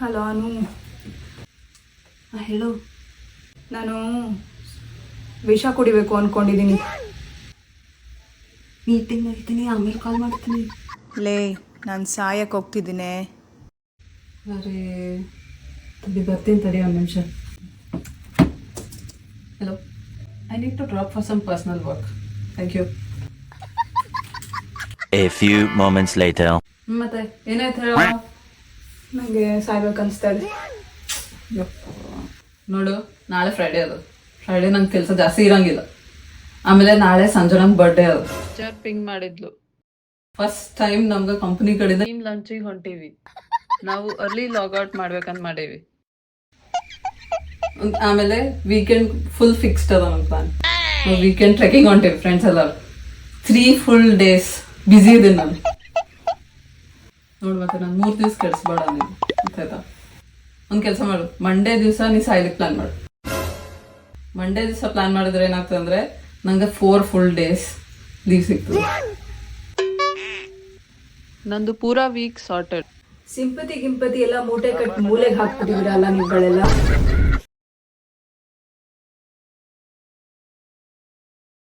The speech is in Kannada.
ಹಲೋ ಅನು. ಹೇಳು. ನಾನು ವಿಷ ಕುಡಿಬೇಕು ಅಂದ್ಕೊಂಡಿದ್ದೀನಿ. ಮೀಟಿಂಗ್ ಆಗಿದ್ದೀನಿ, ಆಮೇಲೆ ಕಾಲ್ ಮಾಡ್ತೀನಿ. ಲೇ, ನಾನು ಸಾಯಕ್ಕೆ ಹೋಗ್ತಿದ್ದೀನಿ. ಅರೆ ತಡಿ, ಬರ್ತೀನಿ ತಡಿ ಒಂದು ನಿಮಿಷ. Hello, I need to drop for some personal work. Thank you. A few moments later. ಮತ್ತೆ ಏನಾಯ್ತು ಹೇಳೋ. ನನಗೆ ಸಾಯ್ಬೇಕು ಅನಿಸ್ತಾ ಇದೆ. ನೋಡು, ನಾಳೆ ಫ್ರೈಡೇ ಅದು. ಫ್ರೈಡೇ ನಂಗೆ ಕೆಲಸ ಜಾಸ್ತಿ ಇರಂಗಿಲ್ಲ. ಆಮೇಲೆ ನಾಳೆ ಸಂಜೆ ನಂಗೆ ಬರ್ಡೇ ಅದು. ಟೀಚರ್ ಪಿಂಗ್ ಮಾಡಿದ್ಲು. ಫಸ್ಟ್ ಟೈಮ್ ನಮ್ಗೆ ಕಂಪ್ನಿ ಕಡೆಯಿಂದ ಟೀಮ್ ಲಂಚಿಗೆ ಹೊಂಟೀವಿ. ನಾವು ಅರ್ಲಿ ಲಾಗೌಟ್ ಮಾಡ್ಬೇಕಂತ ಮಾಡೇವಿ. ಆಮೇಲೆ ವೀಕೆಂಡ್ ಫುಲ್ ಫಿಕ್ಸ್ಡ್ ಅದ ನಮ್ಮ ಪ್ಲಾನ್. ವೀಕೆಂಡ್ ಟ್ರೆಕಿಂಗ್ ಹೊಂಟೇವಿ ಫ್ರೆಂಡ್ಸ್ ಎಲ್ಲ. 3 full days ಬ್ಯುಸಿ ಇದೀನಿ ನಾನು. ನೋಡು, ಮತ್ತೆ ನಾನು 3 ದಿವಸ ಕೆಡಿಸ್ಬೇಡ ನೀನು, ಆಯ್ತಾ? ಒಂದು ಕೆಲಸ ಮಾಡು, ಮಂಡೇ ದಿವಸ ನೀ ಸಾಯ್ಲಿಕ್ಕೆ ಪ್ಲಾನ್ ಮಾಡು. ಮಂಡೇ ದಿವಸ ಪ್ಲಾನ್ ಮಾಡಿದ್ರೆ ಏನಾಗ್ತದಂದ್ರೆ ನಂಗೆ 4 full days ಲೀವ್ ಸಿಗ್ತದೆ. ನಂದು ಪೂರಾ ವೀಕ್ ಸಾರ್ಟೆಡ್. ಸಿಂಪತಿ ಗಿಂಪತಿ ಎಲ್ಲ ಮೂಟೆ ಕಟ್ಟಿ ಮೂಲೆಗೆ ಹಾಕ್ಬಿಟ್ಟಿದ್ದೀರಲ್ಲ ನೀವುಗಳೆಲ್ಲ.